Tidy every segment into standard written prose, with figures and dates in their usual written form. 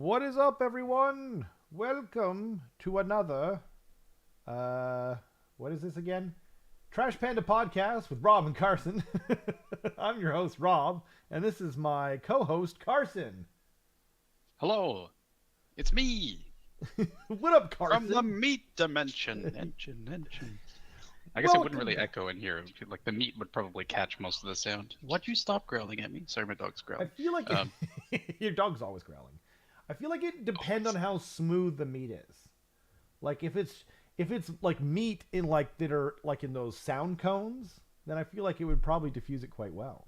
What is up, everyone? Welcome to another, what is this again? Trash Panda Podcast with Rob and Carson. I'm your host, Rob, and this is my co-host, Carson. Hello, it's me What up, from the Carson? meat dimension. I guess it wouldn't Welcome really back. echo in here. Like the meat would probably catch most of the sound. Why'd you stop growling at me? Sorry, my dog's I growling. feel like Um, your dog's always growling. I feel like it depends on always. how smooth the meat is. Like if it's like meat in like that are like in those sound cones, then I feel like it would probably diffuse it quite well.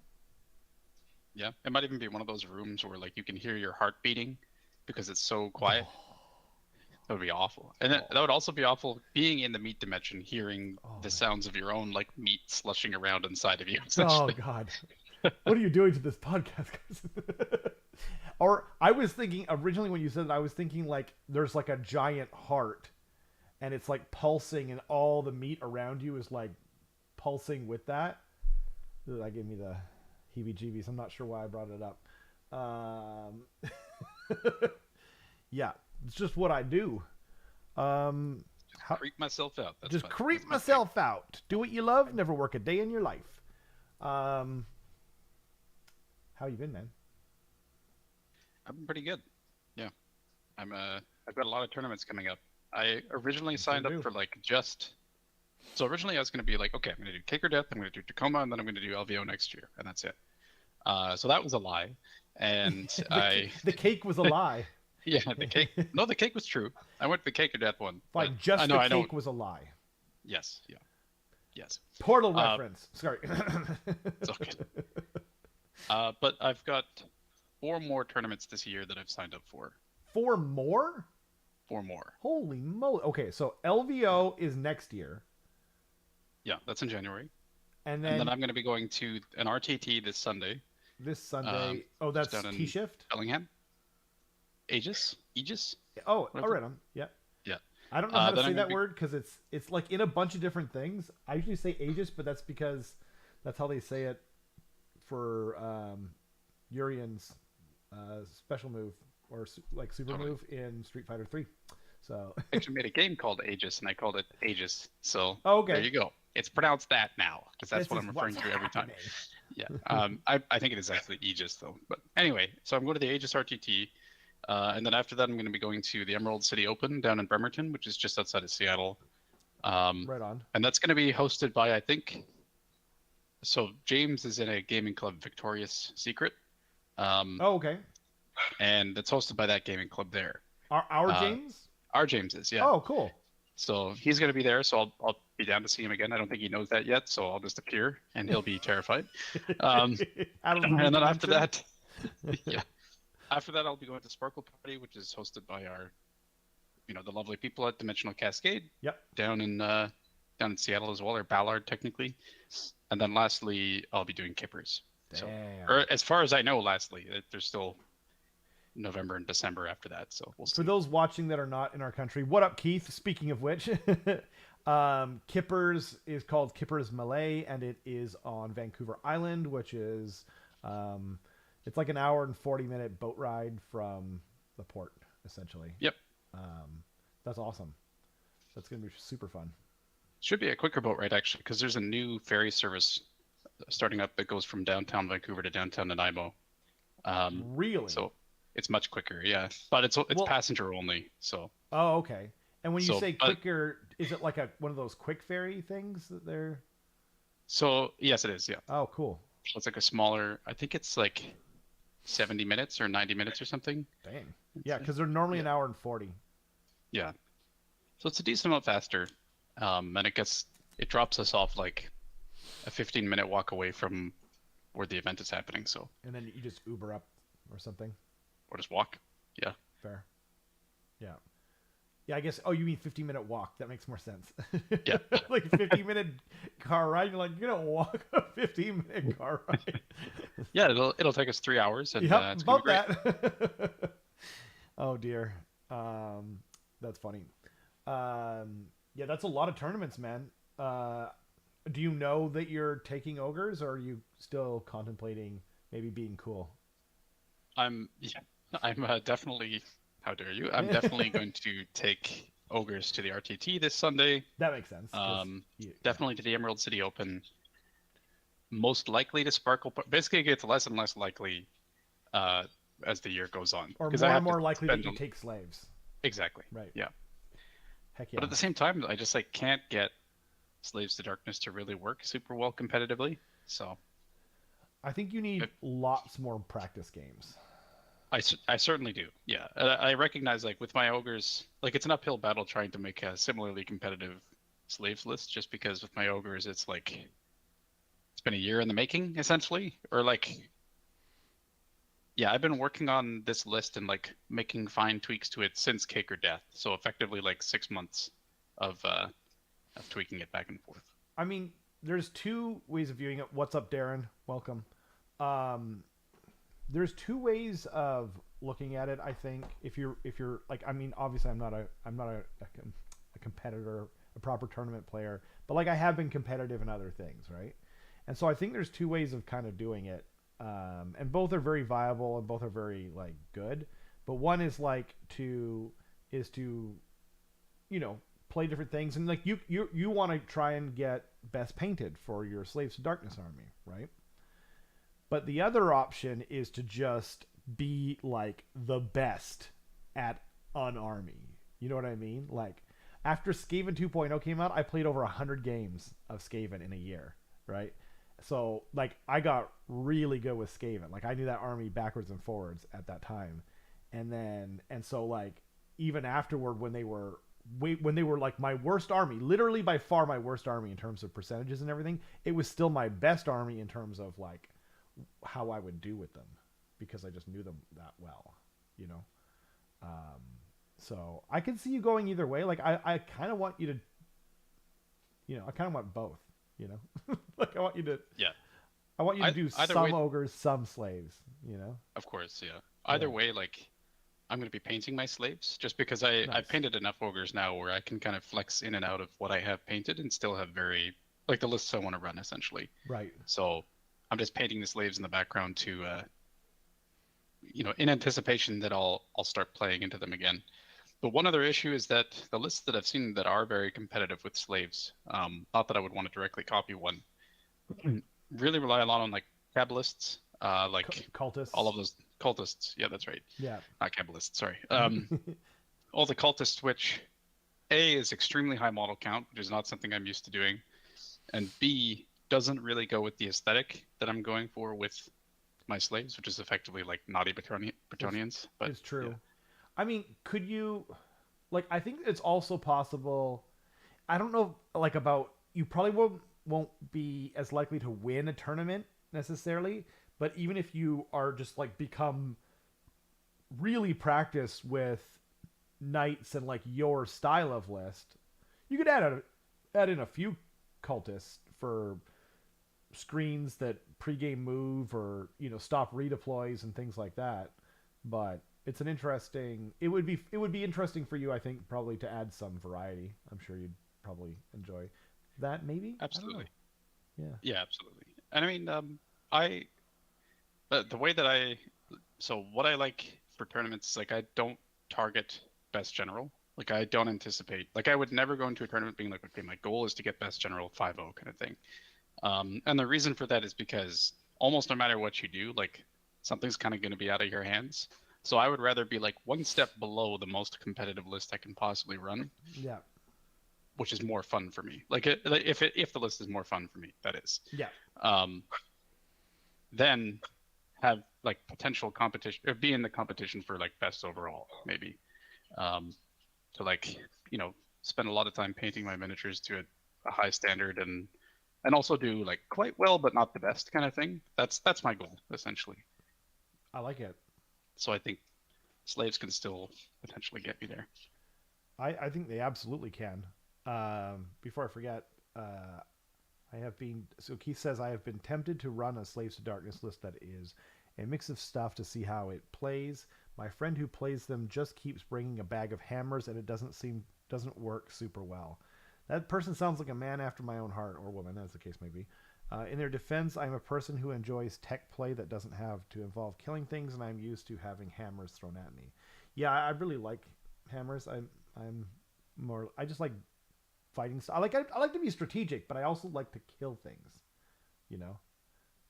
Yeah, it might even be one of those rooms where like you can hear your heart beating because it's so quiet. Oh, That would be awful. And oh, that would also be awful being in the meat dimension, hearing oh the man. sounds of your own like meat slushing around inside of you, Oh essentially. God. What are you doing to this podcast, guys? Or I was thinking originally when you said it, I was thinking like there's like a giant heart and it's like pulsing and all the meat around you is like pulsing with that. That gave me the heebie jeebies. I'm not sure why I brought it up. Yeah, it's just what I do. Um, Just how, creep myself out. That's just my creep that's my thing. myself out. Do what you love. Never work a day in your life. Um, how you been, man? I've been pretty good. Yeah. I've got a lot of tournaments coming up. I originally You sure signed up do. for like just so originally I was gonna be like, okay, I'm gonna do Cake or Death, I'm gonna do Tacoma, and then I'm gonna do LVO next year, and that's it. So that was a lie. And I The cake was a lie. yeah, the cake no, the cake was true. I went the Cake or Death one, but Fine, I just know the I don't cake was a lie. yes, yeah, yes. Portal Uh reference. Sorry. it's okay. But I've got four more tournaments this year that I've signed up for. Four more? Four more. Holy moly. Okay, so Yeah. LVO is next year. Yeah, that's in January. And And then then I'm gonna be going to an RTT this Sunday. this Um, Sunday. Oh, just that's down T in Shift? Bellingham. Aegis, Oh, all whatever. right on. Yeah. Yeah. I don't know how to Then say I'm gonna that be. word because it's like in a bunch of different things. I usually say Aegis, but that's because that's how they say it for Urian's special move or like super Totally. move in Street Fighter 3. So, I actually made a game called Aegis, and I called it Aegis. So oh, there okay. you go. It's pronounced that now because that's This what is I'm what's referring to every time. happening. Yeah. I think it is actually Aegis though. But anyway, so I'm going to the Aegis RTT, and then after that I'm going to be going to the Emerald City Open down in Bremerton, which is just outside of Seattle. Um, Right on. and that's going to be hosted by I think. So James is in a gaming club, Victorious Secret, um, Oh, okay. and it's hosted by that gaming club there. Our Uh, James? our James is, yeah. Oh, cool. So he's going to be there. So I'll be down to see him again. I don't think he knows that yet. So I'll just appear and he'll be terrified. Um, Out of the meat and then after dimension. that, yeah, after that I'll be going to Sparkle Party, which is hosted by our, the lovely people at Dimensional Cascade Yep. down in Seattle as well, or Ballard technically. And then lastly, I'll be doing Kippers. So, Damn. or as far as I know, lastly, there's still November and December after that. So we'll For see. those watching that are not in our country, what up, Keith? Speaking of which, Kippers is called Kippers Malay, and it is on Vancouver Island, which is um, it's like an hour and 40-minute boat ride from the port, essentially. Yep. Um, that's awesome. That's gonna be super fun. Should be a quicker boat ride actually, because there's a new ferry service starting up that goes from downtown Vancouver to downtown Nanaimo. Really? So it's much quicker, yeah. But it's Well, passenger only. So oh, okay. And when you so say but quicker, is it like a one of those quick ferry things that they're? so yes, it is. Yeah, Oh, cool. it's like a smaller. I think it's like 70 minutes or 90 minutes or something. Dang. Yeah, because they're normally Yeah, an hour and 40. yeah. So it's a decent amount faster, and it drops us off like a 15-minute walk away from where the event is happening. So And then you just Uber up or something. or just walk. Yeah, Fair. Yeah. Yeah, I guess. Oh, you mean 15-minute walk? That makes more sense. yeah. Like 15-minute car ride. You're like, you're gonna walk a 15-minute car ride. Yeah, it'll take us 3 hours, and Yep, it's gonna be about great. that. Oh dear. That's funny. Yeah, that's a lot of tournaments, man. Do you know that you're taking ogres, or are you still contemplating maybe being cool? Yeah, I'm definitely How dare you? I'm definitely going to take ogres to the RTT this Sunday. That makes sense. Definitely to the Emerald City Open. Most likely to Sparkle. Basically, it gets less and less likely as the year goes on. Or more and more likely that you take slaves. Exactly. Right. Yeah. Heck yeah. But at the same time, I just can't get Slaves to Darkness to really work super well competitively. So I think you need lots more practice games. I certainly do. Yeah. I recognize with my ogres, it's an uphill battle trying to make a similarly competitive slaves list, just because with my ogres it's it's been a year in the making essentially, or yeah, I've been working on this list and making fine tweaks to it since Cake or Death. So effectively 6 months of tweaking it back and forth. I mean, there's two ways of viewing it. What's up, Darren? Welcome. There's two ways of looking at it. I think if you're I mean, obviously I'm not a competitor, a proper tournament player, but I have been competitive in other things, right? And so I think there's two ways of kind of doing it. And both are very viable and both are very good, but one is to play different things, and you want to try and get best painted for your Slaves to Darkness army, right? But the other option is to just be the best at an army. You know what I mean? After Skaven 2.0 came out, I played over 100 games of Skaven in a year, right? So I got really good with Skaven. I knew that army backwards and forwards at that time. And so even afterward, when they were my worst army, literally by far my worst army in terms of percentages and everything, it was still my best army in terms of how I would do with them, because I just knew them that well, so I can see you going either way. I kind of want you to, I kind of want both, I want you to, I want you to do some ogres, some slaves, Of course, yeah. Either way, I'm going to be painting my slaves, just because I've painted enough ogres now where I can kind of flex in and out of what I have painted and still have very the lists I want to run essentially. Right. So I'm just painting the slaves in the background to, in anticipation that I'll start playing into them again. But one other issue is that the lists that I've seen that are very competitive with slaves, not that I would want to directly copy one, really rely a lot on Kabbalists, cultists. All of those cultists. Yeah, that's right. Yeah. Not Kabbalists, sorry. All the cultists, which A, is extremely high model count, which is not something I'm used to doing, and B, doesn't really go with the aesthetic that I'm going for with my slaves, which is effectively naughty Bretonnians. But it's true. Yeah. I mean, could you, I think it's also possible, I don't know, about, you probably won't be as likely to win a tournament necessarily, but even if you are just become really practiced with knights and your style of list, you could add in a few cultists for screens that pregame move or stop redeploys and things like that. But it's an interesting. It would be interesting for you, I think, probably to add some variety. I'm sure you'd probably enjoy that. Maybe. Absolutely. Yeah. Yeah, absolutely. And I mean, the way that what I like for tournaments is I don't target best general. I don't anticipate. I would never go into a tournament being okay, my goal is to get best general 5-0 kind of thing. And the reason for that is because almost no matter what you do, something's kind of going to be out of your hands. So I would rather be one step below the most competitive list I can possibly run. Yeah. Which is more fun for me. If the list is more fun for me, that is. Yeah. Then have potential competition, or be in the competition for best overall, maybe. To spend a lot of time painting my miniatures to a high standard and also do quite well but not the best kind of thing. That's my goal essentially. I like it. So I think slaves can still potentially get me there. I think they absolutely can. Before I forget, Keith says, I have been tempted to run a Slaves to Darkness list that is a mix of stuff to see how it plays. My friend who plays them just keeps bringing a bag of hammers, and it doesn't work super well. That person sounds like a man after my own heart, or woman, as the case may be. In their defense, I'm a person who enjoys tech play that doesn't have to involve killing things, and I'm used to having hammers thrown at me. Yeah, I really like hammers. I'm more. I just like fighting. I like to be strategic, but I also like to kill things. You know,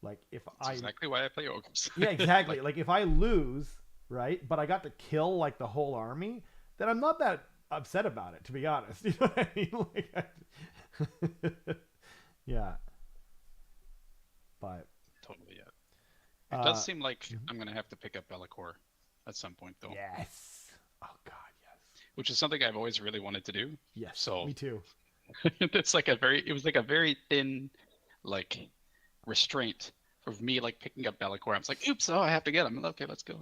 like if That's I exactly why I play ogres. yeah exactly Like like if I lose right, but I got to kill like the whole army, then I'm not that upset about it. To be honest, you know what I mean? Yeah, but totally, yeah. It does uh, seem like I'm gonna have to pick up Bellacore at some point though, yes. Oh God, yes, which is something I've always really wanted to do. yes, So me too. it's like it was like a very thin, like restraint of me like picking up Bellacore. I was like, oops, oh, I have to get him. Okay, let's go.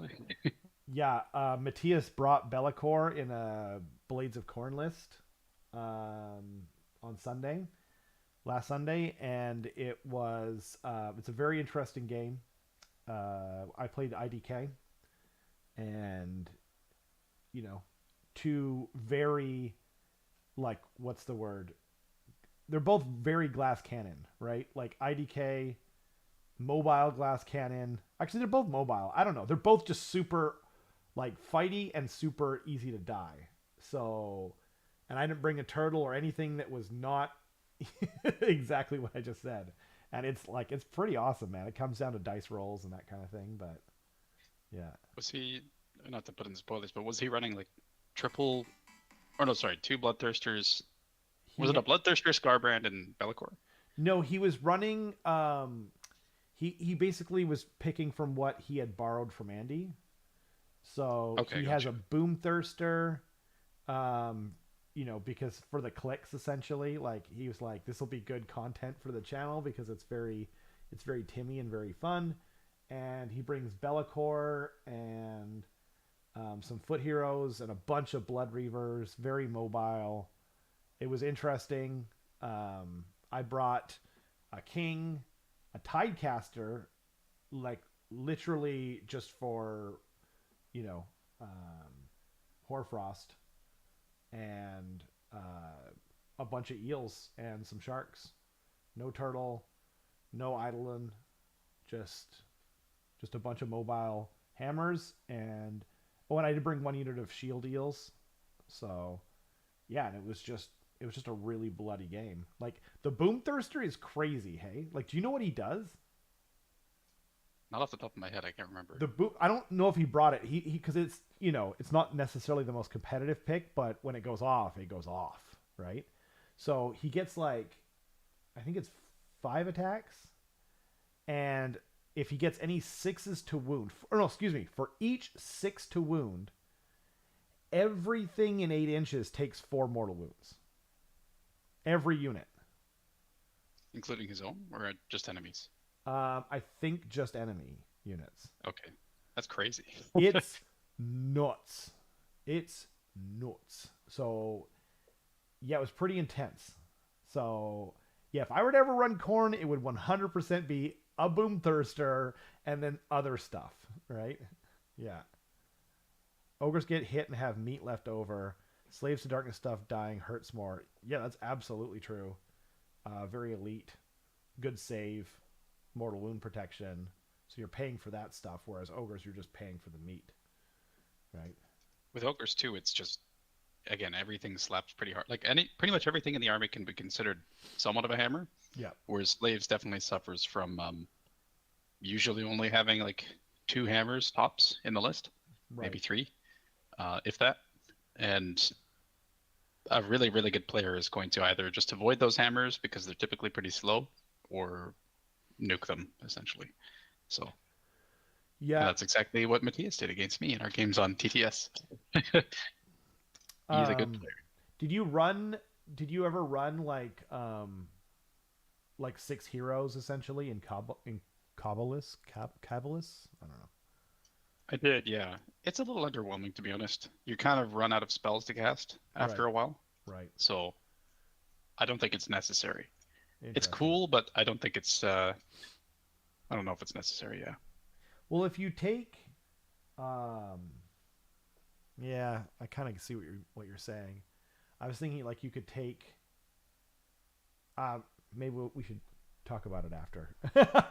Yeah, Matthias brought Bellicor in a Blades of Corn list on Sunday, last Sunday, and it's a very interesting game. I played IDK, and you know, two very like what's the word? They're both very glass cannon, right? Like IDK, mobile glass cannon. Actually, they're both mobile. I don't know. They're both just super like fighty and super easy to die. So, and I didn't bring a turtle or anything that was not exactly what I just said. And it's pretty awesome, man. It comes down to dice rolls and that kind of thing, but yeah. Was he, not to put in spoilers, but was he running like triple, or no, sorry, two Bloodthirsters? Was it He a Bloodthirster, Scarbrand, and Bellacore? No, he was running he basically was picking from what he had borrowed from Andy. So Okay, he has gotcha. a boom thirster, because for the clicks essentially, like he was like, this will be good content for the channel because it's very Timmy and very fun. And he brings Bellacore and some foot heroes and a bunch of blood reavers, very mobile. It was interesting. I brought a king, a tidecaster, like literally just for you know, um, hoarfrost, and a bunch of eels and some sharks. No turtle, no eidolon, just just a bunch of mobile hammers and and I did bring one unit of shield eels. So yeah, and it was just a really bloody game. Like the boom thirster is crazy. Hey, like do you know what he does? Not off the top of my head, I can't remember. The boot, I don't know if he brought it. He because it's it's not necessarily the most competitive pick, but when it goes off, right? So he gets like I think it's 5 attacks, and if he gets any sixes to wound, or no, excuse me, for each 6 to wound, everything in 8 inches takes 4 mortal wounds. Every unit. Including his own, or just enemies? I think just enemy units. Okay, that's crazy. It's nuts. It's nuts. So yeah, it was pretty intense. So yeah, if I were to ever run corn, it would 100% be a boom thirster and then other stuff, right? Yeah. Ogres get hit and have meat left over. Slaves to darkness stuff dying hurts more. Yeah, that's absolutely true. Very elite. Good save. Mortal wound protection. So you're paying for that stuff, whereas ogres, you're just paying for the meat, right? With ogres too, it's just again everything slaps pretty hard. Like pretty much everything in the army can be considered somewhat of a hammer. Yeah. Whereas slaves definitely suffers from usually only having like two hammers tops in the list, maybe Right. three, if that. And a really really good player is going to either just avoid those hammers because they're typically pretty slow, or nuke them essentially. So, and Yeah. that's exactly what Matthias did against me in our games on TTS. He's a good Um, player. did you run? Did you ever run like 6 heroes essentially in Cabalus? Cabalus? I don't know. I did, yeah. It's a little underwhelming to be honest. You kind of run out of spells to cast after Right. a while, Right. so I don't think it's necessary. It's Interesting. cool, but I don't think it's. I don't know if it's necessary. Yeah. Well, if you take, um, yeah, I kind of see what you're saying. I was thinking like you could take. Maybe we should talk about it after.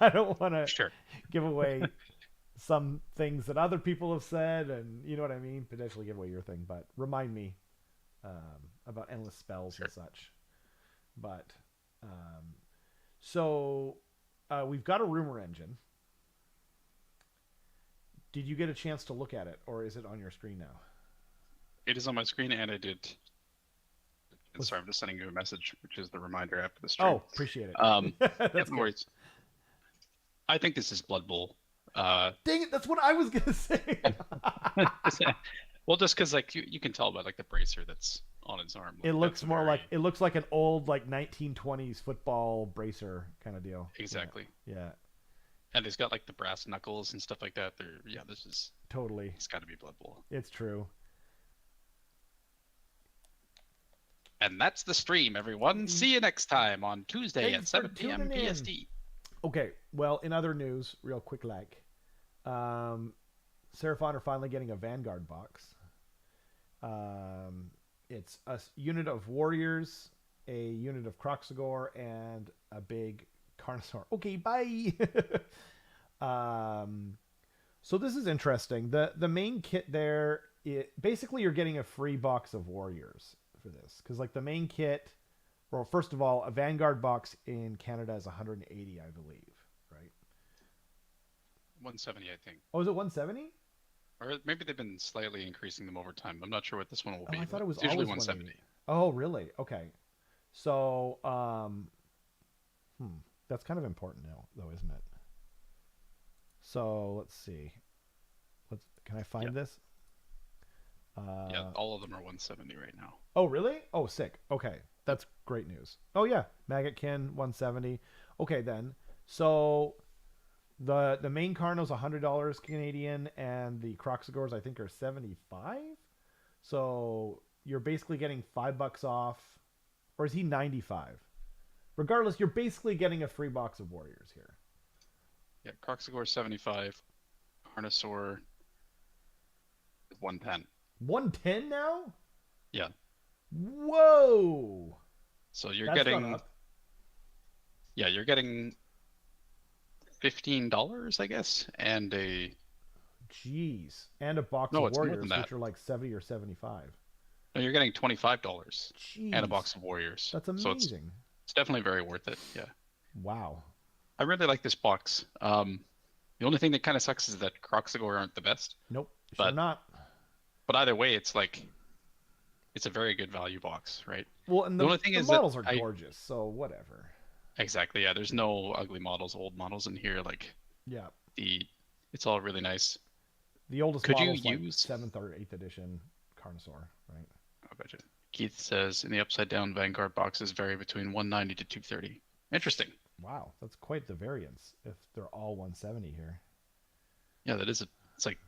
I don't want to Sure. give away some things that other people have said, and you know what I mean. Potentially give away your thing, but remind me about endless spells Sure. and such. But so we've got a rumor engine. Did you get a chance to look at it, or is it on your screen now? It is on my screen, and I did. And Was- sorry, I'm just sending you a message, which is the reminder after the stream. Oh, appreciate it. Yeah, That's no good. worries. I think this is Blood Bowl. Dang it! That's what I was gonna say. Well, just because like you can tell by like the bracer that's on his arm. It Like, looks that's a more very- like it looks like an old like 1920s football bracer kind of deal. exactly. Yeah, And he's got like the brass knuckles and stuff like that. This is totally. it's got to be Blood Bowl. It's true. And that's the stream, everyone. See you next time on Tuesday Thanks at for 7 p.m. tuning in. PST. Okay, well, in other news, real quick, Seraphon are finally getting a Vanguard box. It's a unit of warriors, a unit of Kroxigor, and a big Carnosaur. Okay, bye. So this is interesting. The main kit there, basically you're getting a free box of warriors for this, because like the main kit. Well, first of all, a Vanguard box in Canada is 180, I believe, right? 170, I think. Oh, is it 170? Or maybe they've been slightly increasing them over time. I'm not sure what this one will Oh, be. I thought but it was it's usually always 170. 180. Oh, really? Okay. So, that's kind of important now, though, isn't it? So let's see. Can I find this? Yeah, all of them are 170 right now. Oh, really? Oh, sick. Okay. That's great news. Oh, yeah. Maggotkin, 170. Okay, then. So the main Carno's $100 Canadian, and the Kroxigors, I think, are 75. So you're basically getting $5 off. Or is he 95? Regardless, you're basically getting a free box of warriors here. Yeah, Kroxigor 75, Carnosaur 110. 110 now? Yeah. Whoa! So you're That's gone getting up. you're getting $15, I guess, and a Jeez. And a box No, of it's more warriors, than that. which are like 70 or 75. no, you're getting $25 Jeez. and a box of warriors. That's So amazing. it's definitely very worth it. Yeah. Wow. I really like this box. The only thing that kind of sucks is that Kroxigor aren't the best. Nope. Sure But- not. But either way, it's like it's a very good value box, right? Well, and the only thing the is that models are I- gorgeous, so whatever. Exactly. Yeah. There's no ugly models, old models in here. Like Yeah. it's all really nice. The oldest Could you model's like use- 7th or 8th edition Carnosaur, right? I bet you. Keith says in the upside down Vanguard boxes vary between 190 to 230. Interesting. Wow, that's quite the variance if they're all 170 here. Yeah, it's like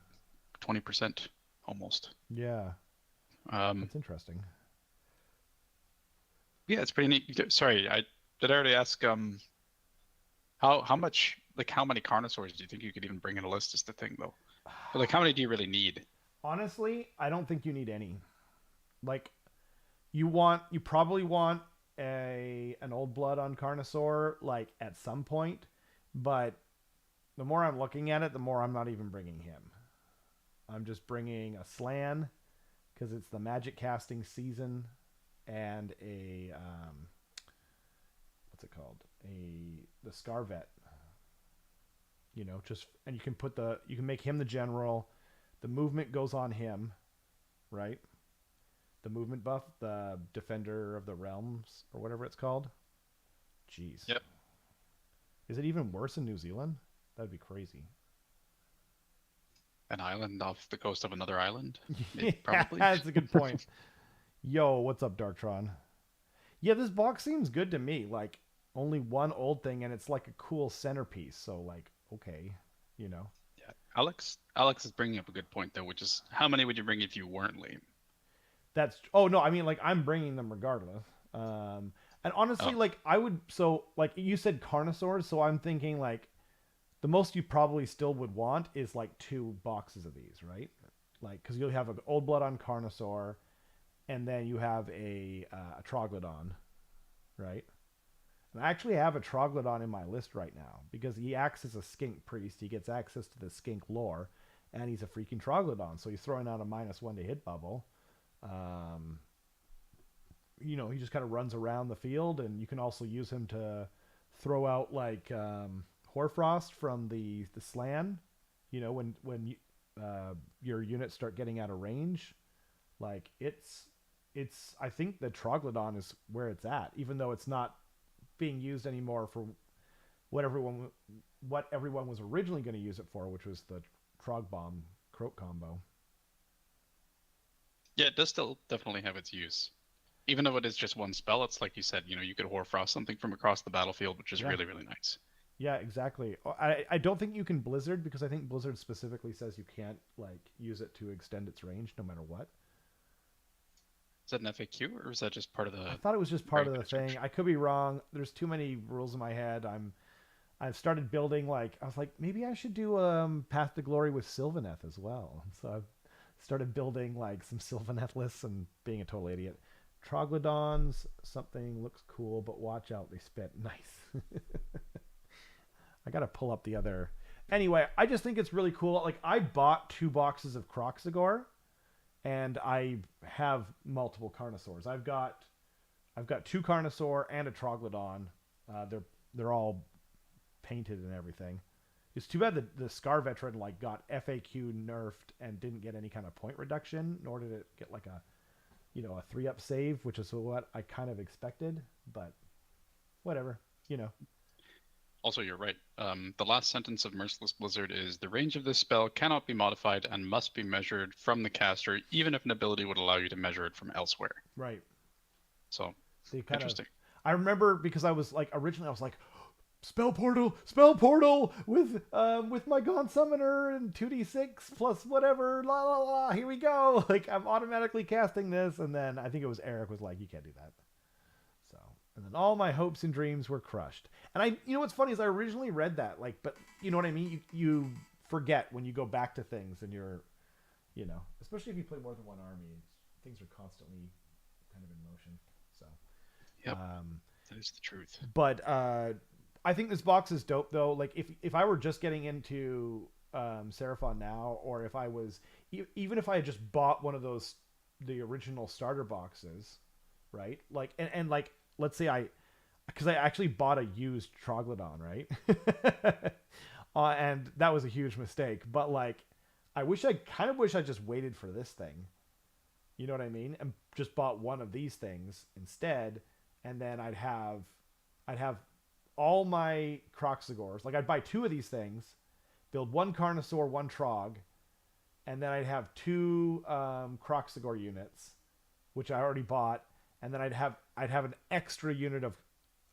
20% almost. Yeah, Um, that's interesting. yeah, it's pretty neat. Sorry, did I already ask how much, like how many Carnosaurs do you think you could even bring in a list is the thing though. But like how many do you really need? Honestly, I don't think you need any. Like, you probably want an old blood on Carnosaur, like at some point, but the more I'm looking at it, the more I'm not even bringing him. I'm just bringing a Slan because it's the magic casting season, and a what's it called? The Scarvet. You know, and you can make him the general. The movement goes on him, right? The movement buff, the Defender of the Realms, or whatever it's called. Jeez. Yep. Is it even worse in New Zealand? That'd be crazy. An island off the coast of another island? Maybe, probably. That's a good point. Yo, what's up, Darktron? Yeah, this box seems good to me. Like, only one old thing, and it's like a cool centerpiece. So, like, okay, you know. Yeah. Alex is bringing up a good point though, which is how many would you bring if you weren't lame? Oh no, I mean, like, I'm bringing them regardless. And honestly, like, I would, so like you said Carnosaurs, so I'm thinking like the most you probably still would want is like 2 boxes of these, right? Like, because you'll have an old blood on Carnosaur, and then you have a Troglodon, right? And I actually have a Troglodon in my list right now because he acts as a skink priest. He gets access to the skink lore, and he's a freaking Troglodon. So he's throwing out a -1 to hit bubble. Um, he just kind of runs around the field, and you can also use him to throw out like Hoarfrost from the Slan. When your units start getting out of range, like it's I think the Troglodon is where it's at, even though it's not being used anymore for what everyone was originally going to use it for, which was the Trog Bomb Croak combo. Yeah, it does still definitely have its use. Even though it is just one spell, it's like you said, you could Hoarfrost something from across the battlefield, which is Yeah. really, really nice. Yeah, exactly. I don't think you can Blizzard because I think Blizzard specifically says you can't like use it to extend its range no matter what. Is that an FAQ or is that just part of I the thought it was just part of the description? thing. I could be wrong. There's too many rules in my head. I've started building I was like maybe I should do Path to Glory with Sylvaneth as well. So I've started building like some Sylvaneth lists and being a total idiot. Troglodons, something looks cool, but watch out, they spit. Nice. I gotta pull up the other. Anyway, I just think it's really cool. Like I bought 2 boxes of Croxagore, and I have multiple Carnosaurs. I've got 2 Carnosaur and a Troglodon. They're all painted and everything. It's too bad the Scar Veteran got FAQ nerfed and didn't get any kind of point reduction, nor did it get a 3-up save, which is what I kind of expected. But whatever. Also, you're right. The last sentence of Merciless Blizzard is the range of this spell cannot be modified and must be measured from the caster, even if an ability would allow you to measure it from elsewhere. Right. So, They kind interesting. I remember because I was originally I was like, spell portal with my Gaunt Summoner and 2d6 plus whatever, la la la. Here we go. Like I'm automatically casting this, and then I think it was Eric was like, you can't do that. So, and then all my hopes and dreams were crushed. And what's funny is I originally read that, but you know what I mean. You forget when you go back to things, and you're, especially if you play more than one army, things are constantly kind of in motion. So, Yep, that is the truth. But I think this box is dope though. Like if I were just getting into Seraphon now, or if I was even if I had just bought one of the original starter boxes, right? And let's say because I actually bought a used Troglodon, right? And that was a huge mistake. But I kind of wish I just waited for this thing. You know what I mean? And just bought one of these things instead, and then I'd have all my Croxagores. I'd buy 2 of these things, build 1 Carnosaur, 1 Trog, and then I'd have 2 Croxagore units, which I already bought, and then I'd have an extra unit of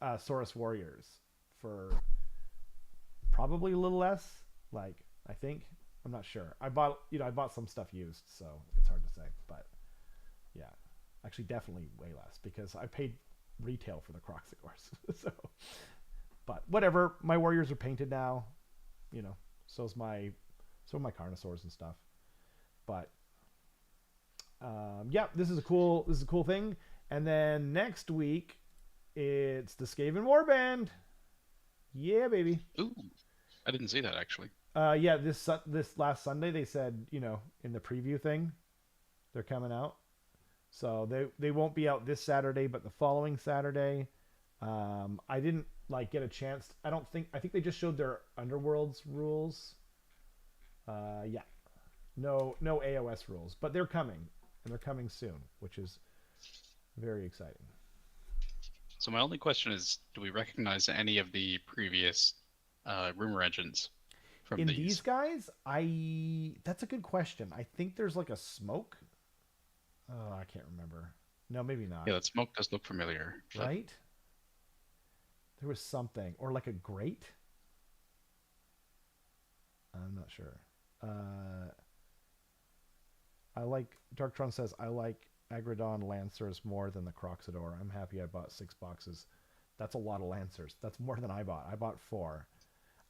Saurus Warriors for probably a little less. I think I'm not sure. I bought some stuff used, so it's hard to say, but yeah, actually definitely way less because I paid retail for the Croxagores. So. But whatever, my warriors are painted now, so are my Carnosaurs and stuff. But yeah, this is a cool thing. And then next week, it's the Skaven Warband. Yeah, baby. Ooh, I didn't see that actually. Yeah, this last Sunday they said in the preview thing, they're coming out. So they won't be out this Saturday, but the following Saturday. I didn't get a chance. I think they just showed their Underworlds rules. Yeah, no AOS rules, but they're coming, and they're coming soon, which is very exciting. So my only question is, do we recognize any of the previous rumor engines from these guys? That's a good question. I think there's a smoke. Oh, I can't remember. No, maybe not. Yeah, that smoke does look familiar. Right? There was something. Or a grate? I'm not sure. Darktron says, I like Agrodon Lancers more than the Croxador. I'm happy I bought 6 boxes. That's a lot of Lancers. That's more than I bought. I bought 4.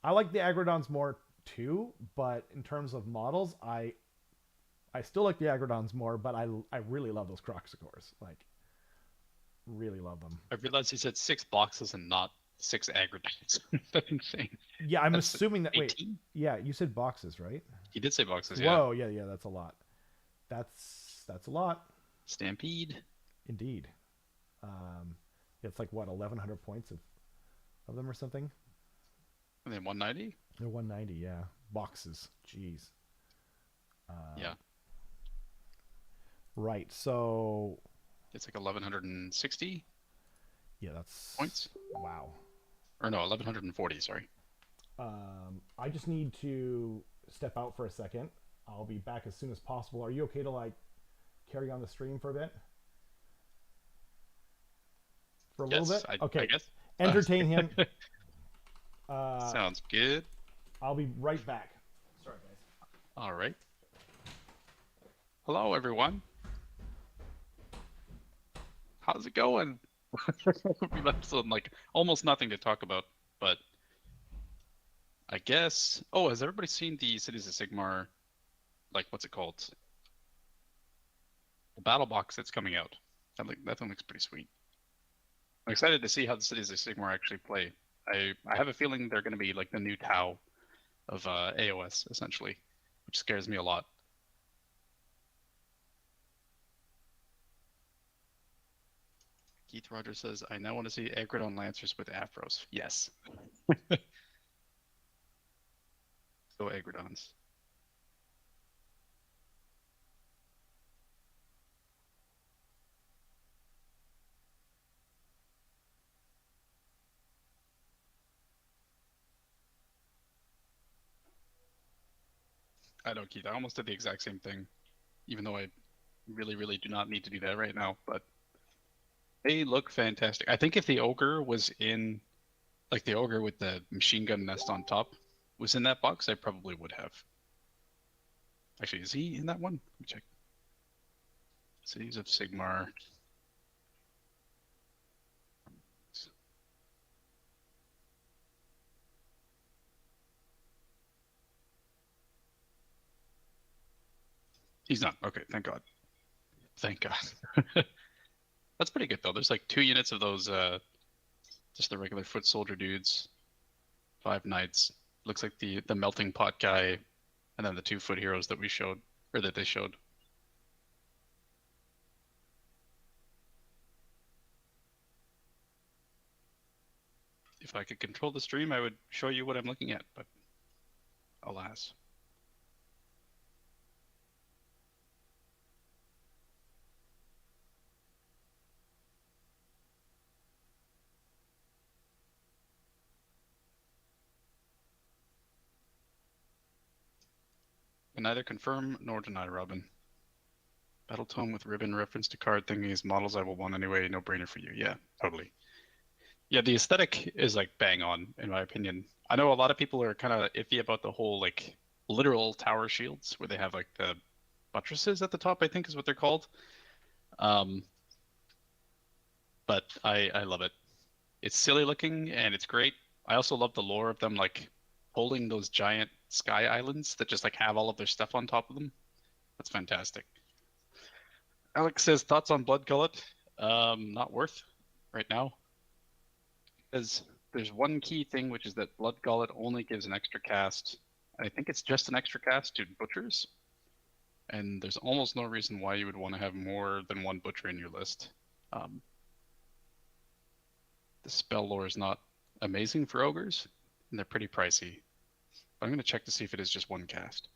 I like the Agrodons more too, but in terms of models, I still like the Agrodons more, but I really love those Croxagores. Really love them. I realized he said 6 boxes and not 6 aggro dice. That's insane. Yeah, I'm That's assuming that. Wait, 18. yeah, you said boxes, right? He did say boxes, yeah. Whoa, yeah, yeah, that's a lot. That's a lot, Stampede. indeed. Um, it's like what 1,100 points of them or something. And then 190. They're 190, yeah. Boxes, jeez. Yeah, Right. So it's like 1160 yeah, that's points. wow. Or no, 1140. Sorry. I just need to step out for a second. I'll be back as soon as possible. Are you okay to like carry on the stream for a bit? For a little Yes, bit? I Okay. guess. Entertain him. Sounds good. I'll be right back. Sorry, guys. All right. Hello, everyone. How's it going? We left some like almost nothing to talk about, but I guess. Oh, has everybody seen the Cities of Sigmar? Like, what's it called? The battle box that's coming out. That thing looks pretty sweet. I'm excited to see how the Cities of Sigmar actually play. I have a feeling they're going to be like the new Tau of AOS essentially, which scares me a lot. Keith Rogers says, I now want to see Agrodon Lancers with afros. Yes. Go Agrodons. I know, Keith. I almost did the exact same thing, even though I really, really do not need to do that right now. But they look fantastic. I think if the ogre was in, like the ogre with the machine gun nest on top, was in that box, I probably would have. Actually, is he in that one? Let me check. Cities of Sigmar. He's not. Okay, thank God. Thank God. That's pretty good though. There's like 2 units of those, just the regular foot soldier dudes, 5 knights. Looks like the melting pot guy, and then the 2 foot heroes that we showed, or that they showed. If I could control the stream, I would show you what I'm looking at, but alas. Can neither confirm nor deny, Robin. Battle tome with ribbon reference to card thingies, models I will want anyway, no brainer for you. Yeah, totally. Yeah, the aesthetic is like bang on, in my opinion. I know a lot of people are kind of iffy about the whole like literal tower shields where they have like the buttresses at the top, I think is what they're called. But I love it. It's silly looking and it's great. I also love the lore of them like holding those giant sky islands that just like have all of their stuff on top of them. That's fantastic. Alex says thoughts on Blood Gullet. Not worth right now. Because there's one key thing, which is that Blood Gullet only gives an extra cast. I think it's just an extra cast to butchers. And there's almost no reason why you would want to have more than one butcher in your list. The spell lore is not amazing for ogres, and they're pretty pricey. But I'm going to check to see if it is just one cast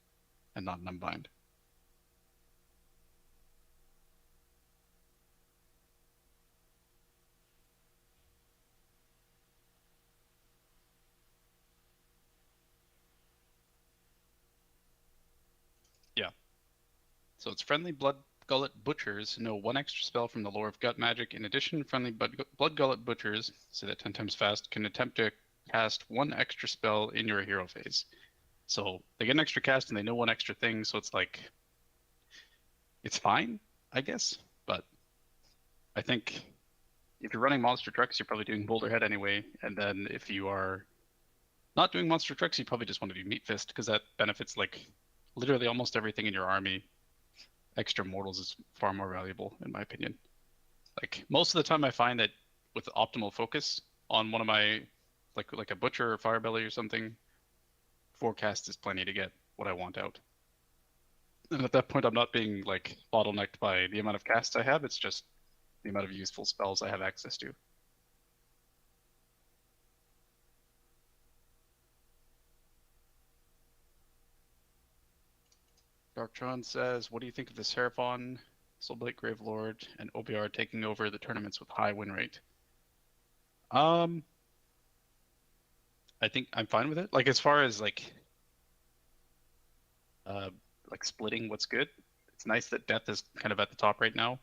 and not an unbind. Yeah. So it's friendly Blood Gullet Butchers know 1 extra spell from the lore of Gut Magic. In addition, friendly Blood Gullet Butchers, say that 10 times fast, can attempt to cast 1 extra spell in your hero phase. So they get an extra cast and they know 1 extra thing, so it's like, it's fine, I guess. But I think if you're running monster trucks, you're probably doing Boulder Head anyway. And then if you are not doing monster trucks, you probably just want to do Meat Fist because that benefits like literally almost everything in your army. Extra mortals is far more valuable in my opinion. Like most of the time I find that with optimal focus on one of my like a butcher or firebelly or something, 4 casts is plenty to get what I want out. And at that point, I'm not being like bottlenecked by the amount of casts I have. It's just the amount of useful spells I have access to. Darktron says, "What do you think of the Seraphon, Soulblight Gravelord, and OBR taking over the tournaments with high win rate?" I think I'm fine with it. Like as far as like splitting what's good, it's nice that Death is kind of at the top right now.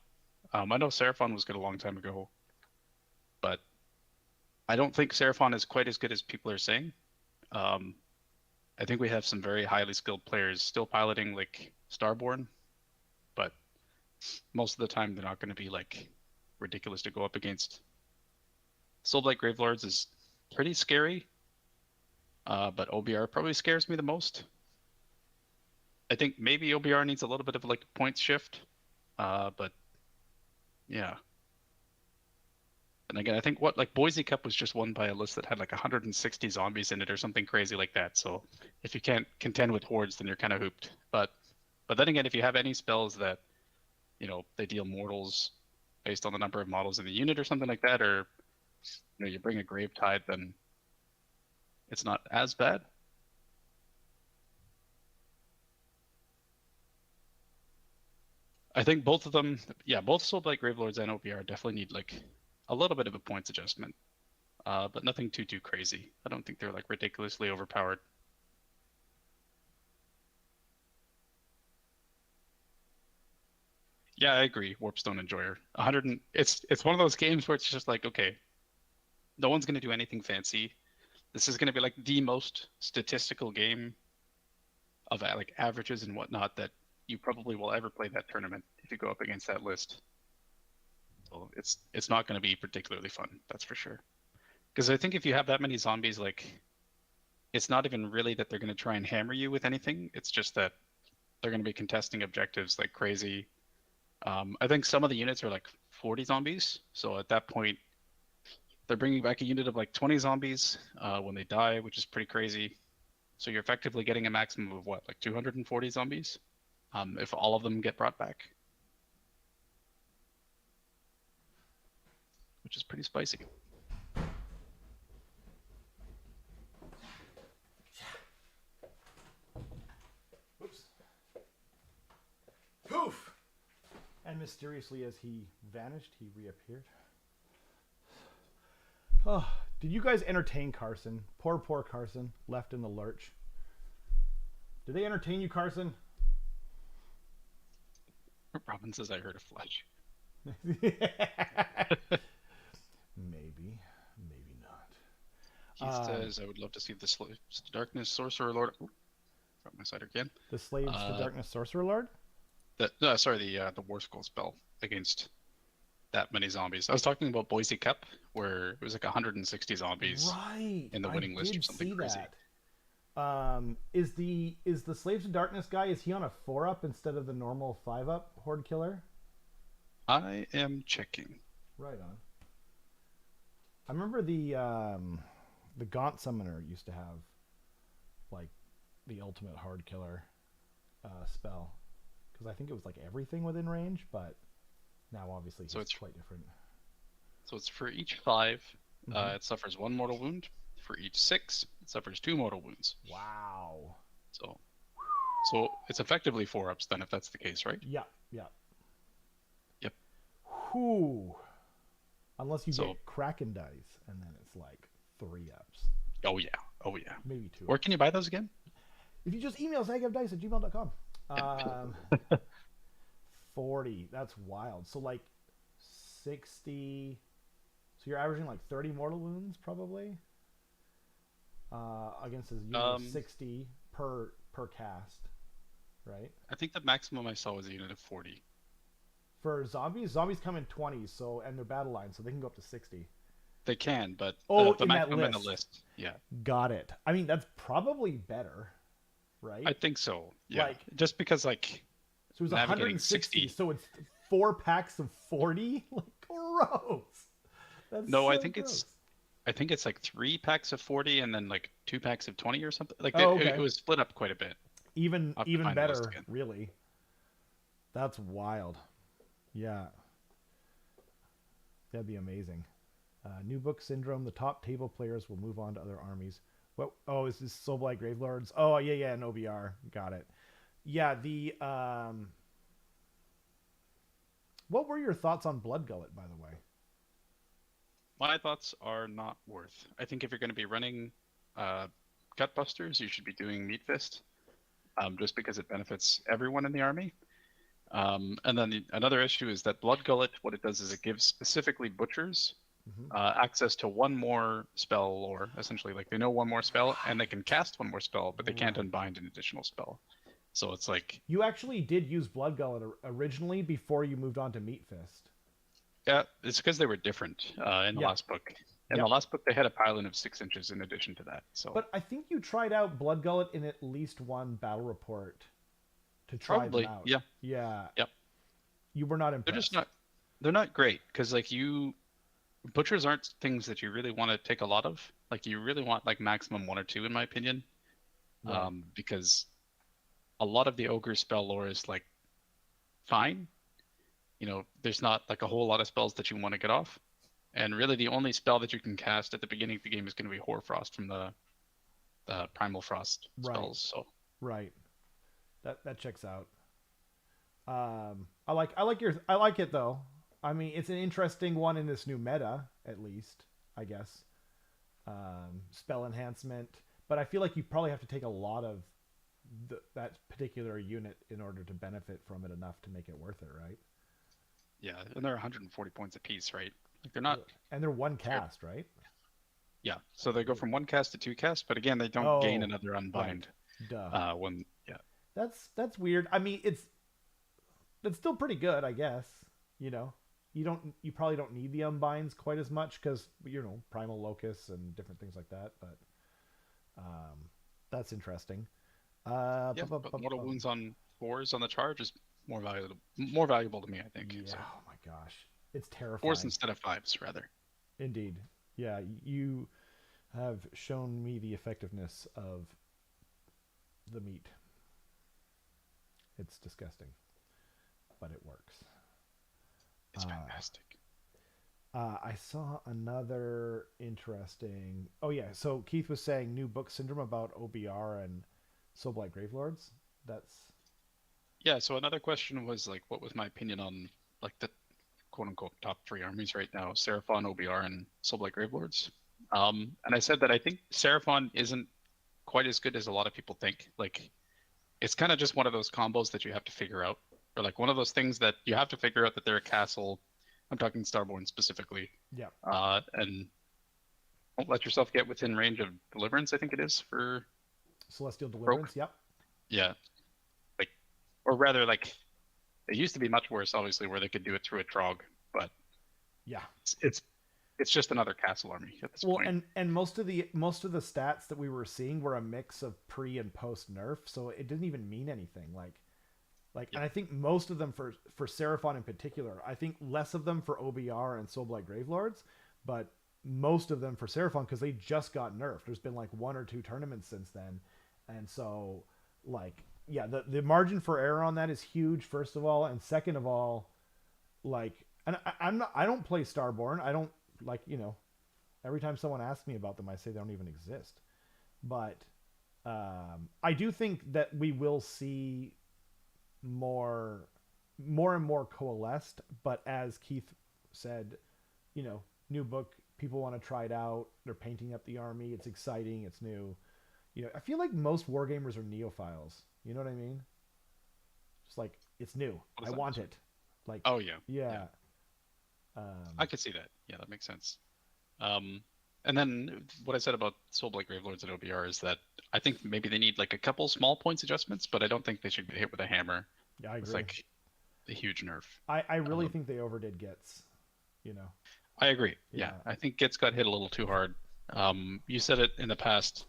I know Seraphon was good a long time ago, but I don't think Seraphon is quite as good as people are saying. I think we have some very highly skilled players still piloting like Starborn, but most of the time they're not going to be like ridiculous to go up against. Soulblight Gravelords is pretty scary, but OBR probably scares me the most. I think maybe OBR needs a little bit of like a point shift, but yeah. And again, I think Boise Cup was just won by a list that had like 160 zombies in it or something crazy like that. So if you can't contend with hordes, then you're kind of hooped. But then again, if you have any spells that, they deal mortals based on the number of models in the unit or something like that, or you bring a Grave Tide, then it's not as bad. I think both of them, both Soulblight Gravelords and OBR definitely need like a little bit of a points adjustment, but nothing too crazy. I don't think they're like ridiculously overpowered. Yeah, I agree. Warpstone Enjoyer, 100. It's one of those games where it's just like, okay, no one's gonna do anything fancy. This is gonna be like the most statistical game of like averages and whatnot that you probably will ever play that tournament if you go up against that list. So it's not going to be particularly fun, that's for sure. Because I think if you have that many zombies, like it's not even really that they're going to try and hammer you with anything. It's just that they're going to be contesting objectives like crazy. I think some of the units are like 40 zombies. So at that point, they're bringing back a unit of like 20 zombies when they die, which is pretty crazy. So you're effectively getting a maximum of what, like 240 zombies? If all of them get brought back. Which is pretty spicy. Oops. Poof! And mysteriously, as he vanished, he reappeared. Oh, did you guys entertain Carson? Poor Carson, left in the lurch. Did they entertain you, Carson? Robin says, "I heard a flash." Maybe not. Keith says, "I would love to see the Slaves to Darkness Sorcerer Lord." Oh, got my side again. The Slaves to Darkness Sorcerer Lord? The War Skull spell against that many zombies. I was talking about Boise Cup, where it was like 160 zombies in the winning list or something crazy. That. Is the Slaves to Darkness guy, is he on a 4-up instead of the normal 5-up Horde Killer? I am checking. Right on. I remember the Gaunt Summoner used to have like the ultimate Horde Killer spell, because I think it was like everything within range, but now obviously it's quite different. So it's for each 5, it suffers 1 mortal wound. For each 6, it suffers 2 mortal wounds. Wow. So it's effectively 4-ups then, if that's the case, right? Yeah. Yep. Whew. Unless you get Kraken dice, and then it's like 3-ups. Oh yeah. Maybe 2. Where can you buy those again? If you just email sagaofdice@gmail.com. 40. That's wild. So like 60. So you're averaging like 30 mortal wounds probably. Against a unit of 60 per cast, right? I think the maximum I saw was a unit of 40. For zombies come in 20s, so, and they're battle lines, so they can go up to 60. They can, but the maximum in the list. Yeah. Got it. I mean, that's probably better, right? I think so. Yeah. Like, just because like so it was 160, so it's 4 packs of 40? Like, gross. That's no, so I think gross. I think it's like 3 packs of 40 and then like 2 packs of 20 or something. Like Oh, it okay. was split up quite a bit. Even I'll have to even find the list better, again. really. That's wild. Yeah, that'd be amazing. New book syndrome. The top table players will move on to other armies. What? Oh, is this Soulblight Gravelords? Oh, yeah, yeah, an OBR. Got it. Yeah. The What were your thoughts on Blood Gullet, by the way? My thoughts are not worth. I think if you're going to be running uh, Gutbusters, you should be doing Meat Fist, just because it benefits everyone in the army. And then another issue is that Blood Gullet, what it does is it gives specifically butchers Mm-hmm. access to one more spell, or essentially like they know one more spell and they can cast one more spell, but they can't Right. unbind an additional spell. So it's like, You actually did use Blood Gullet originally before you moved on to Meat Fist. yeah, it's because they were different in the Yeah. last book. In the Yep. last book, they had a pylon of 6 inches in addition to that. So But I think you tried out Blood Gullet in at least one battle report to try them probably, out. yeah, Yeah. yep. You were not They're just impressed. not. They're not great because like butchers aren't things that you really want to take a lot of. Like you really want like maximum one or two, in my opinion, Right. because a lot of the ogre spell lore is like fine. There's not like a whole lot of spells that you want to get off, and really the only spell that you can cast at the beginning of the game is going to be Hoarfrost from the Primal Frost Right. spells. So Right. That checks out. I like it though. I mean, it's an interesting one in this new meta, at least, I guess. Spell enhancement, but I feel like you probably have to take a lot of that particular unit in order to benefit from it enough to make it worth it, right? yeah, and they're 140 points apiece, right? Like they're not. And they're one cast, right? Yeah, so they go from 1 cast to 2 cast, but again, they don't gain Oh, another right. unbind. Duh. When yeah, That's weird. I mean, it's still pretty good, I guess. You know, you probably don't need the unbinds quite as much because primal locus and different things like that. But that's interesting. yeah, but mortal Bu- wounds on 4s on the charge is more valuable to me, I think. Yeah. So Oh my gosh, it's 4s terrifying. instead of 5s, rather. Indeed. Yeah, you have shown me the effectiveness of the meat. It's disgusting, but it works. It's fantastic. I saw another interesting. Oh yeah, so Keith was saying new book syndrome about OBR and Soulblight Gravelords. That's Yeah. So another question was like, what was my opinion on like the quote unquote top 3 armies right now: Seraphon, OBR, and Soulblight Gravelords. And I said that I think Seraphon isn't quite as good as a lot of people think. Like, it's kind of just one of those combos that you have to figure out, or like one of those things that you have to figure out that they're a castle. I'm talking Starborn specifically, yeah. and don't let yourself get within range of Deliverance. I think it is for Celestial Broke. Deliverance. Yep. Yeah, like, or rather, like, it used to be much worse, obviously, where they could do it through a Trog, but Yeah. it's just another castle army at this Well, point. and most of the stats that we were seeing were a mix of pre and post nerf, so it didn't even mean anything. Yeah. And I think most of them for Seraphon in particular. I think less of them for OBR and Soulblight Gravelords, but most of them for Seraphon because they just got nerfed. There's been like 1 or 2 tournaments since then, and so like yeah, the margin for error on that is huge. First of all, and second of all, like, and I don't play Starborn. I don't like every time someone asks me about them, I say they don't even exist. But I do think that we will see more and more coalesced. But as Keith said, new book, people want to try it out. They're painting up the army. It's exciting. It's new. I feel like most wargamers are neophiles. You know what I mean? Just like it's new. What I does that want mean? it. Like Oh yeah, yeah. I could see that. Yeah, that makes sense. And then what I said about Soulblight Gravelords and OBR is that I think maybe they need like a couple small points adjustments, but I don't think they should get hit with a hammer. Yeah, I It's agree. like a huge nerf. I really Um, think they overdid Gets. I agree. Yeah. Yeah, I think Gets got hit a little too hard. You said it in the past,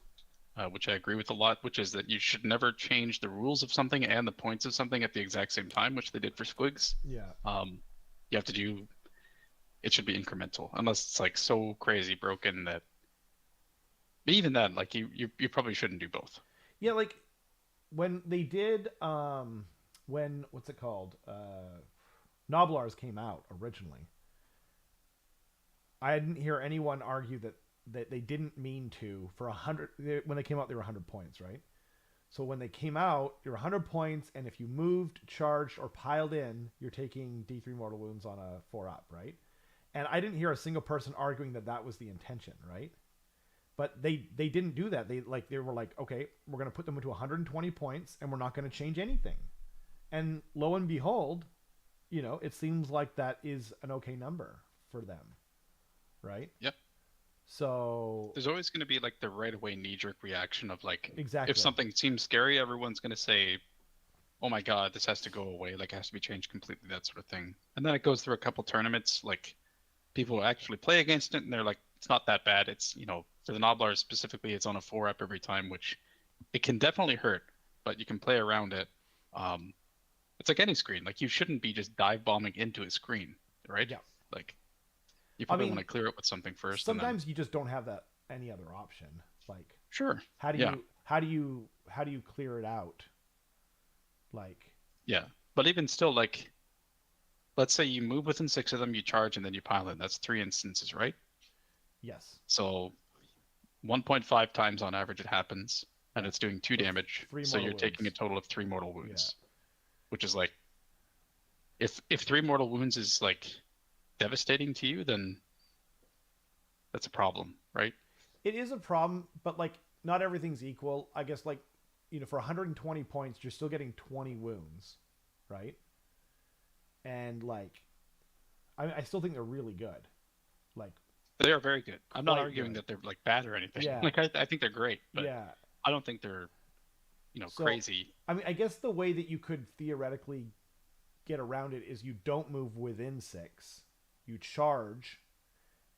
which I agree with a lot, which is that you should never change the rules of something and the points of something at the exact same time, which they did for Squigs. Yeah. You have to do it should be incremental, unless it's like so crazy broken that. But even then, like you probably shouldn't do both. Yeah, like when they did when what's it called? Noblars came out originally. I didn't hear anyone argue that they didn't mean to for 100 when they came out they were 100 points, right? So when they came out, they were 100 points, and if you moved, charged, or piled in, you're taking D3 mortal wounds on a 4-up, right? And I didn't hear a single person arguing that that was the intention, right? But they didn't do that. They were like, okay, we're going to put them into 120 points, and we're not going to change anything. And lo and behold, it seems like that is an okay number for them, right? Yep. So there's always going to be like the right away knee jerk reaction of like, exactly. If something seems scary, everyone's going to say, oh my God, this has to go away. Like it has to be changed completely, that sort of thing. And then it goes through a couple tournaments, like people actually play against it and they're like, it's not that bad. It's, for the Noblars specifically, it's on a 4-up every time, which it can definitely hurt, but you can play around it. It's like any screen. Like you shouldn't be just dive bombing into a screen, right? Yeah. Like you probably want to clear it with something first. Sometimes you just don't have that any other option. Like sure. How do you clear it out? Like yeah, but even still, like let's say you move within 6 of them, you charge, and then you pile in. That's 3 instances, right? Yes. So 1.5 times on average it happens, and it's doing 2 damage. So you're taking a total of 3 mortal wounds, which is like if 3 mortal wounds is like devastating to you, then that's a problem, right? It is a problem, but like not everything's equal. I guess like for 120 points, you're still getting 20 wounds, right? And like, I still think they're really good. Like they are very good. I'm not arguing that they're like bad or anything. Yeah. Like I think they're great, but yeah. I don't think they're crazy. I mean, I guess the way that you could theoretically get around it is you don't move within 6, you charge,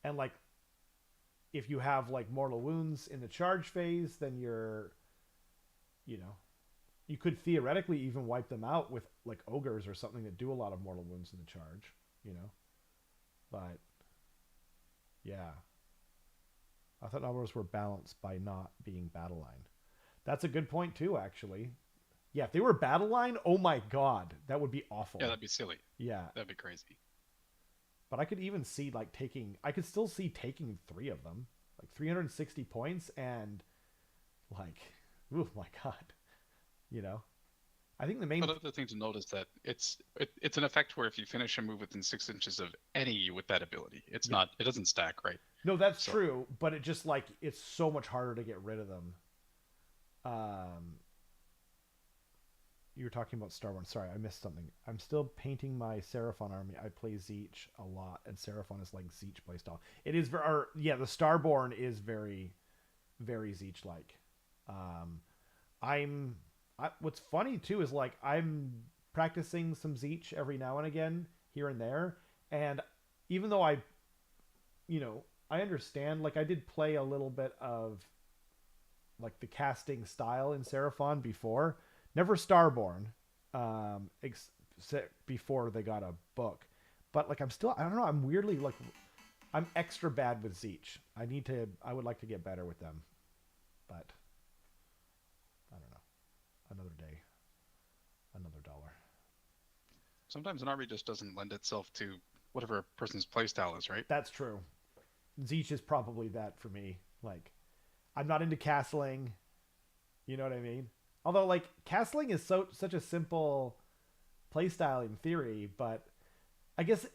and like if you have like mortal wounds in the charge phase, then you're you could theoretically even wipe them out with like ogres or something that do a lot of mortal wounds in the charge, but yeah, I thought Noblars were balanced by not being battle line. That's a good point too, actually. Yeah, if they were battle line, oh my God, that would be awful. Yeah, that'd be silly. Yeah. That'd be crazy. But I could even see like I could still see taking 3 of them, like 360 points, and like, oh my God, I think the main. Another thing to note is that it's an effect where if you finish a move within 6 inches of any with that ability, it's not. It doesn't stack, right? No, that's true, but it just like it's so much harder to get rid of them. You were talking about Starborn. Sorry, I missed something. I'm still painting my Seraphon army. I play Zeech a lot, and Seraphon is like Zeech playstyle. It is the Starborn is very, very Zeech like. What's funny too is like I'm practicing some Zeech every now and again here and there, and even though I understand, like I did play a little bit of like the casting style in Seraphon before. Never Starborn, before they got a book, but like I don't know. I'm weirdly like, I'm extra bad with Zeech. I would like to get better with them, but I don't know. Another day, another dollar. Sometimes an army just doesn't lend itself to whatever a person's playstyle is, right? That's true. Zeech is probably that for me. Like, I'm not into castling. You know what I mean? Although, like, castling is such a simple playstyle in theory, but I guess,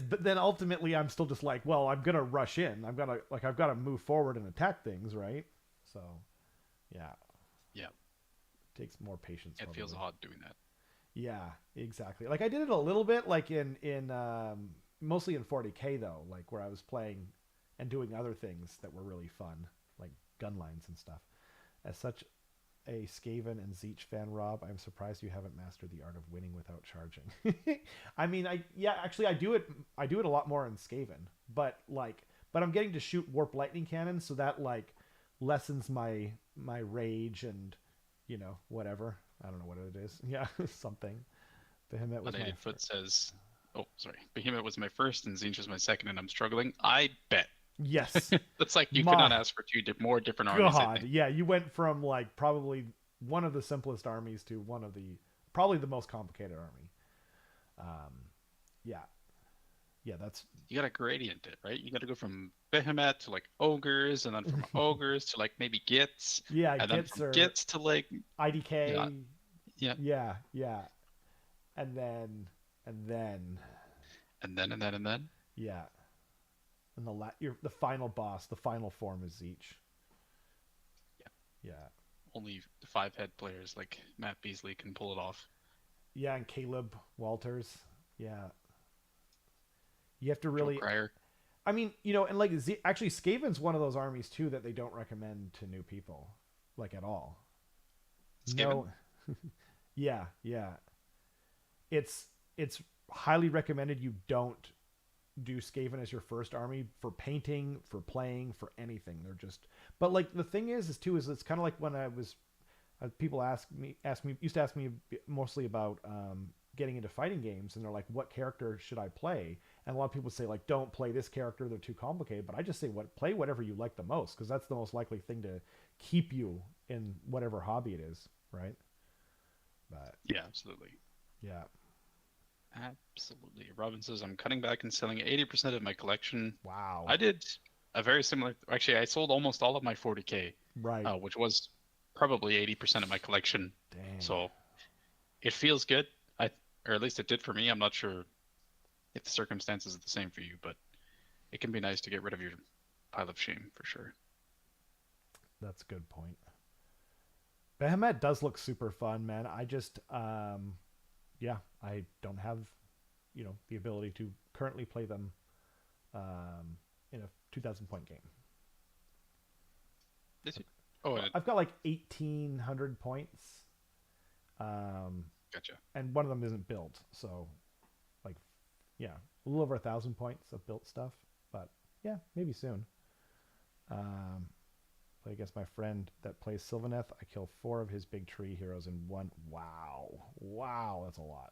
but then ultimately I'm still just like, well, I'm gonna rush in. I've got to move forward and attack things, right? So, yeah. Yeah. It takes more patience. It feels odd doing that. Yeah, exactly. Like I did it a little bit, like in mostly in 40K though, like where I was playing and doing other things that were really fun, like gun lines and stuff. As such a Skaven and Zeech fan, Rob, I'm surprised you haven't mastered the art of winning without charging. I mean, actually I do it a lot more in Skaven, but I'm getting to shoot warp lightning cannons, so that like lessens my rage and whatever. I don't know what it is. Yeah, something. Behemoth was Foot says, Oh, sorry. Behemoth was my first and Zinch was my second, and I'm struggling. I bet. Yes. That's like you could My not ask for more different armies, I God. think. Yeah, you went from like probably one of the simplest armies to one of the probably the most complicated army. Um, yeah. Yeah, that's You got to gradient it, right? You got to go from Behemoth to like ogres, and then from ogres to like maybe Gits, yeah, and then gets from or Gits to like yeah, IDK. yeah, Yeah, yeah. And then and then and then. yeah. And the final boss, the final form is Zeech. Yeah, Yeah. only the 5 head players like Matt Beasley can pull it off. Yeah, and Caleb Walters. Yeah. You have to Joe really Cryer. I mean, and like actually Skaven's one of those armies too that they don't recommend to new people like at all. Skaven? No. Yeah, yeah. It's highly recommended you don't do Skaven as your first army for painting, for playing, for anything. They're just but like the thing is it's kind of like when I was people used to ask me mostly about getting into fighting games, and they're like, what character should I play? And a lot of people say like, don't play this character, they're too complicated. But I just say play whatever you like the most, because that's the most likely thing to keep you in whatever hobby it is, right? But Yeah, absolutely. yeah. Absolutely. Robin says, I'm cutting back and selling 80% of my collection. Wow. I did a very similar. Actually, I sold almost all of my 40K, Right. which was probably 80% of my collection. Dang. So it feels good. Or at least it did for me. I'm not sure if the circumstances are the same for you, but it can be nice to get rid of your pile of shame for sure. That's a good point. Behemoth does look super fun, man. I just yeah, I don't have the ability to currently play them in a 2,000 point game. Is it? Oh, I've got like 1,800 points, gotcha. and one of them isn't built, so like yeah, a little over 1,000 points of built stuff, but yeah, maybe soon. I guess my friend that plays Sylvaneth, I kill 4 of his big tree heroes in one. Wow, that's a lot.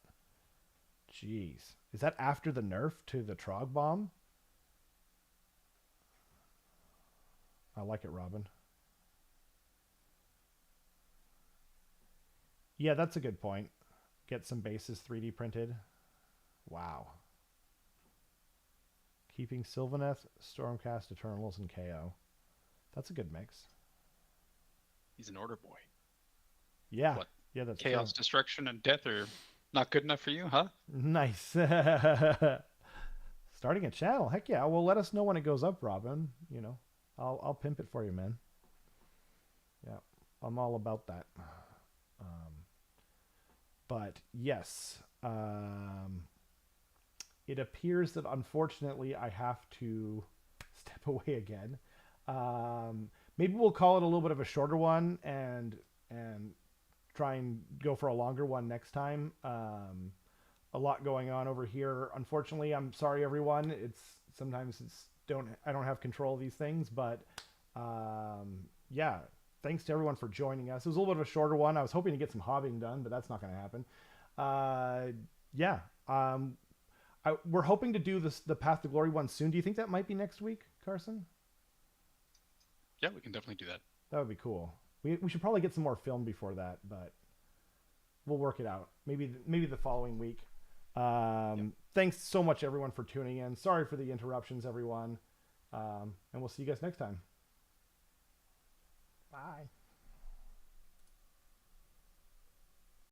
Jeez, is that after the nerf to the Trog bomb? I like it, Robin. Yeah, that's a good point. Get some bases 3D printed. Wow. Keeping Sylvaneth, Stormcast, Eternals, and KO. That's a good mix. He's an order boy. Yeah. What? Yeah, that's Chaos, true. destruction, and death are not good enough for you, huh? Nice. Starting a channel. Heck yeah. Well, let us know when it goes up, Robin. I'll pimp it for you, man. Yeah. I'm all about that. But yes. It appears that unfortunately I have to step away again. Maybe we'll call it a little bit of a shorter one and try and go for a longer one next time. A lot going on over here. Unfortunately, I'm sorry everyone. Sometimes I don't have control of these things, but yeah. Thanks to everyone for joining us. It was a little bit of a shorter one. I was hoping to get some hobbying done, but that's not going to happen. Yeah. We're hoping to do the Path to Glory one soon. Do you think that might be next week, Carson? Yeah, we can definitely do that. That would be cool. We should probably get some more film before that, but we'll work it out. Maybe the following week. Yep. Thanks so much, everyone, for tuning in. Sorry for the interruptions, everyone. And we'll see you guys next time. Bye.